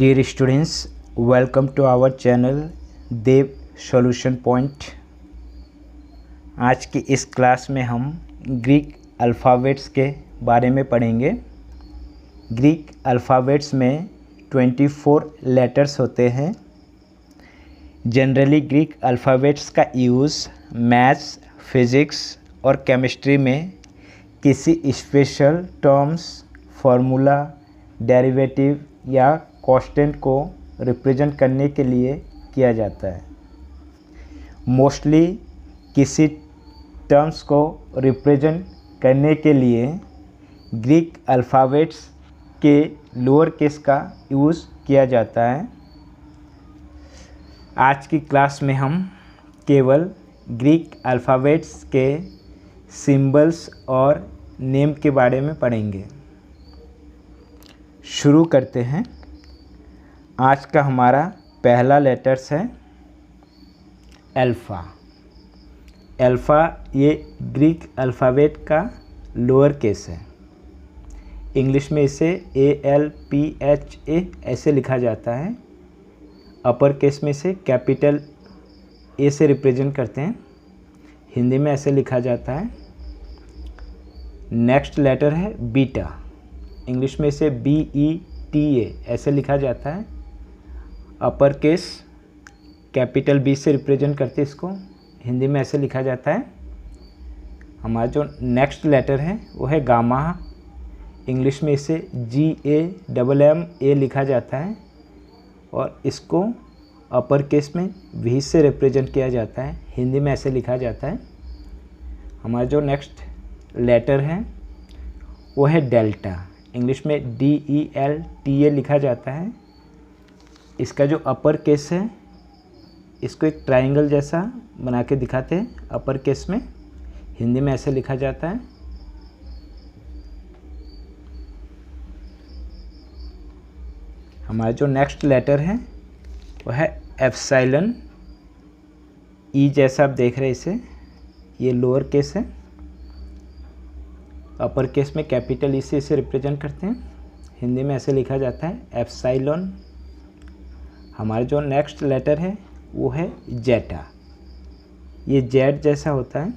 Dear students, welcome to our channel Dev solution point. आज की इस क्लास में हम ग्रीक अल्फ़ाबेट्स के बारे में पढ़ेंगे। ग्रीक अल्फ़ाबेट्स में 24 लेटर्स होते हैं। जनरली ग्रीक अल्फ़ाबेट्स का यूज़ मैथ्स, फिज़िक्स और केमिस्ट्री में किसी स्पेशल टर्म्स, फार्मूला, डेरिवेटिव या कांस्टेंट को रिप्रेजेंट करने के लिए किया जाता है। मोस्टली किसी टर्म्स को रिप्रेजेंट करने के लिए ग्रीक अल्फ़ाबेट्स के लोअर केस का यूज़ किया जाता है। आज की क्लास में हम केवल ग्रीक अल्फ़ाबेट्स के सिंबल्स और नेम के बारे में पढ़ेंगे। शुरू करते हैं। आज का हमारा पहला लेटर्स है अल्फ़ा। अल्फ़ा ये ग्रीक अल्फ़ाबेट का लोअर केस है। इंग्लिश में इसे ALPHA ऐसे लिखा जाता है। अपर केस में इसे कैपिटल ए से रिप्रेजेंट करते हैं। हिंदी में ऐसे लिखा जाता है। नेक्स्ट लेटर है बीटा। इंग्लिश में इसे BETA ऐसे लिखा जाता है। अपर केस कैपिटल B से रिप्रेजेंट करते हैं इसको। हिंदी में ऐसे लिखा जाता है। हमारा जो नेक्स्ट लेटर है वो है गामा। इंग्लिश में इसे GAMMA लिखा जाता है और इसको अपर केस में V से रिप्रेजेंट किया जाता है। हिंदी में ऐसे लिखा जाता है। हमारा जो नेक्स्ट लेटर है वो है डेल्टा। इंग्लिश में DELTA लिखा जाता है। इसका जो अपर केस है इसको एक ट्रायंगल जैसा बना के दिखाते हैं अपर केस में। हिंदी में ऐसे लिखा जाता है। हमारा जो नेक्स्ट लेटर है वो है एप्सिलॉन। ई जैसा आप देख रहे हैं इसे, ये लोअर केस है। अपर केस में कैपिटल ई से इसे रिप्रेजेंट करते हैं। हिंदी में ऐसे लिखा जाता है एप्सिलॉन। हमारा जो नेक्स्ट लेटर है वो है जेटा। ये जेड जैसा होता है।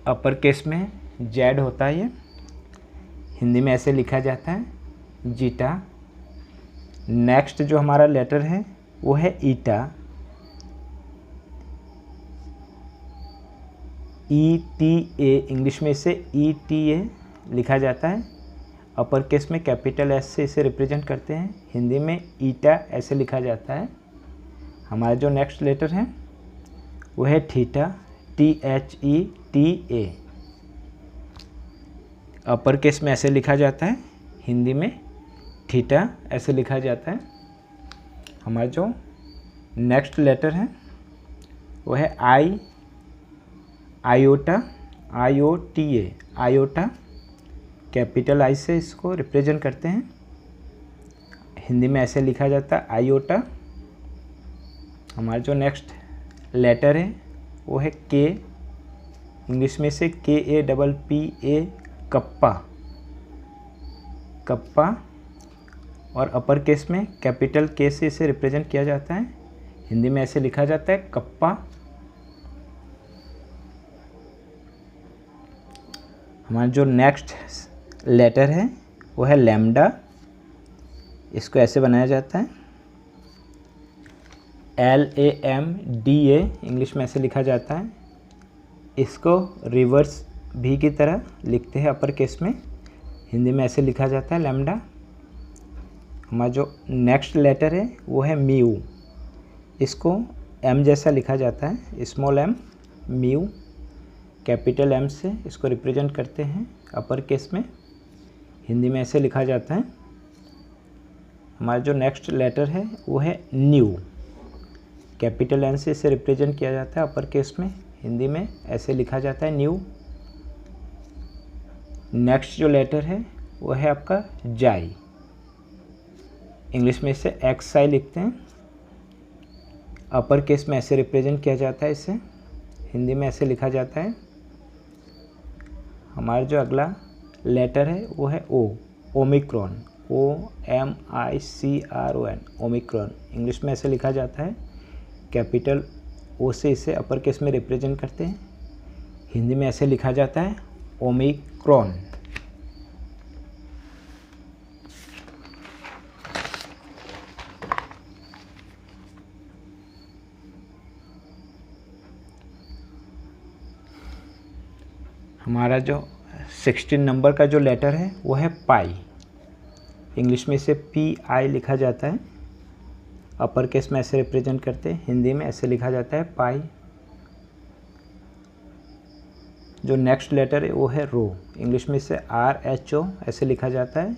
अपर केस में जेड होता है ये। हिंदी में ऐसे लिखा जाता है जीटा। नेक्स्ट जो हमारा लेटर है वो है ईटा। ETA इंग्लिश में इसे ETA लिखा जाता है। अपर केस में कैपिटल S से इसे रिप्रेजेंट करते हैं। हिंदी में ईटा ऐसे लिखा जाता है। हमारा जो नेक्स्ट लेटर है वो है थीटा। THETA अपर केस में ऐसे लिखा जाता है। हिंदी में थीटा ऐसे लिखा जाता है। हमारा जो नेक्स्ट लेटर है वो है iota. IOTA iota. Capital I से इसको रिप्रेजेंट करते हैं। हिंदी में ऐसे लिखा जाता है आयोटा। हमारा जो नेक्स्ट लेटर है वो है के। इंग्लिश में से KAPPA कप्पा। कप्पा और अपर केस में कैपिटल के से इसे रिप्रेजेंट किया जाता है। हिंदी में ऐसे लिखा जाता है कप्पा। हमारा जो नेक्स्ट लेटर है वो है लैम्डा। इसको ऐसे बनाया जाता है LAMDA। इंग्लिश में ऐसे लिखा जाता है। इसको रिवर्स भी की तरह लिखते हैं अपर केस में। हिंदी में ऐसे लिखा जाता है लैम्डा। हमारा जो नेक्स्ट लेटर है वो है म्यू। इसको M जैसा लिखा जाता है, small m mu. Capital M से इसको रिप्रेजेंट करते हैं अपर केस में। हिंदी में ऐसे लिखा जाता है। हमारा जो नेक्स्ट लेटर है वो है न्यू। कैपिटल N से इसे रिप्रेजेंट किया जाता है अपर केस में। हिंदी में ऐसे लिखा जाता है न्यू। नेक्स्ट जो लेटर है वो है आपका जाई। इंग्लिश में इसे XI लिखते हैं। अपर केस में ऐसे रिप्रेजेंट किया जाता है इसे। हिंदी में ऐसे लिखा जाता है। हमारा जो अगला लेटर है वो है ओ। ओमिक्रॉन, OMICRON, ओमिक्रॉन इंग्लिश में ऐसे लिखा जाता है। कैपिटल ओ से इसे अपर केस में रिप्रेजेंट करते हैं, हिंदी में ऐसे लिखा जाता है ओमिक्रॉन। हमारा जो 16 नंबर का जो लेटर है वो है पाई। इंग्लिश में इसे PI लिखा जाता है, अपर केस में ऐसे रिप्रेजेंट करते हैं, हिंदी में ऐसे लिखा जाता है पाई। जो नेक्स्ट लेटर है वो है रो। इंग्लिश में इसे RHO ऐसे लिखा जाता है,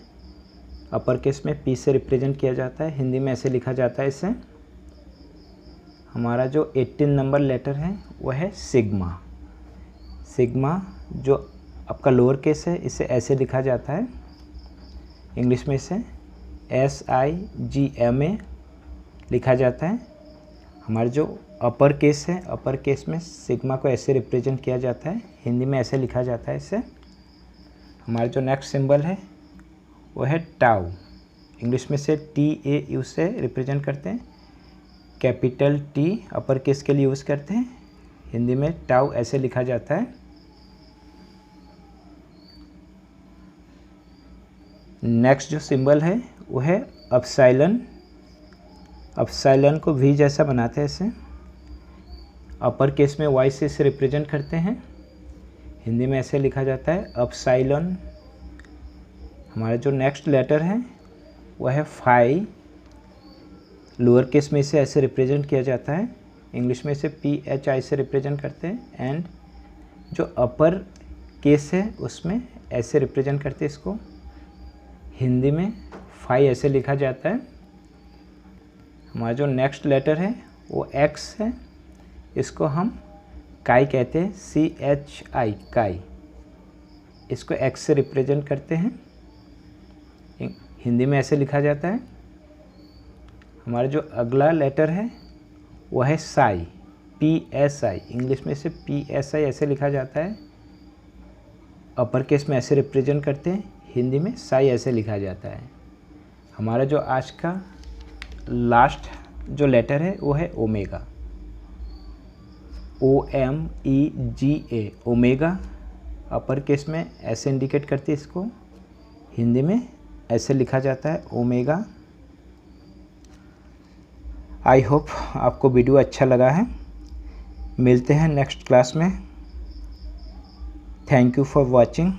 अपर केस में P से रिप्रेजेंट किया जाता है, हिंदी में ऐसे लिखा जाता है इसे। हमारा जो 18 नंबर लेटर है वो है सिग्मा। सिग्मा जो आपका लोअर केस है इसे ऐसे लिखा जाता है, इंग्लिश में इसे SIGMA लिखा जाता है। हमारा जो अपर केस है, अपर केस में सिग्मा को ऐसे रिप्रेजेंट किया जाता है, हिंदी में ऐसे लिखा जाता है इसे। हमारा जो नेक्स्ट सिंबल है वो है टाउ। इंग्लिश में से TAU से रिप्रेजेंट करते हैं, कैपिटल T अपर केस के लिए यूज़ करते हैं, हिंदी में टाउ ऐसे लिखा जाता है। नेक्स्ट जो सिंबल है वो है अपसाइलन। अपसाइलन को V जैसा बनाते हैं इसे, अपर केस में Y से इसे रिप्रेजेंट करते हैं, हिंदी में ऐसे लिखा जाता है अपसाइलन। हमारा जो नेक्स्ट लेटर है वो है फाई। लोअर केस में इसे ऐसे रिप्रेजेंट किया जाता है, इंग्लिश में इसे PHI से रिप्रेजेंट करते हैं, एंड जो अपर केस है उसमें ऐसे रिप्रेजेंट करते हैं इसको, हिंदी में फाई ऐसे लिखा जाता है। हमारा जो नेक्स्ट लेटर है वो X है, इसको हम काई कहते हैं, CHI काई, इसको X से रिप्रेजेंट करते हैं, हिंदी में ऐसे लिखा जाता है। हमारा जो अगला लेटर है वो है साई, PSI, इंग्लिश में इसे PSI ऐसे लिखा जाता है, अपर केस में ऐसे रिप्रेजेंट करते हैं, हिंदी में साई ऐसे लिखा जाता है। हमारा जो आज का लास्ट जो लेटर है वो है omega, OMEGA, omega upper case में ऐसे इंडिकेट करती है इसको, हिंदी में ऐसे लिखा जाता है ओमेगा। आई होप आपको वीडियो अच्छा लगा है। मिलते हैं नेक्स्ट क्लास में। Thank you for watching.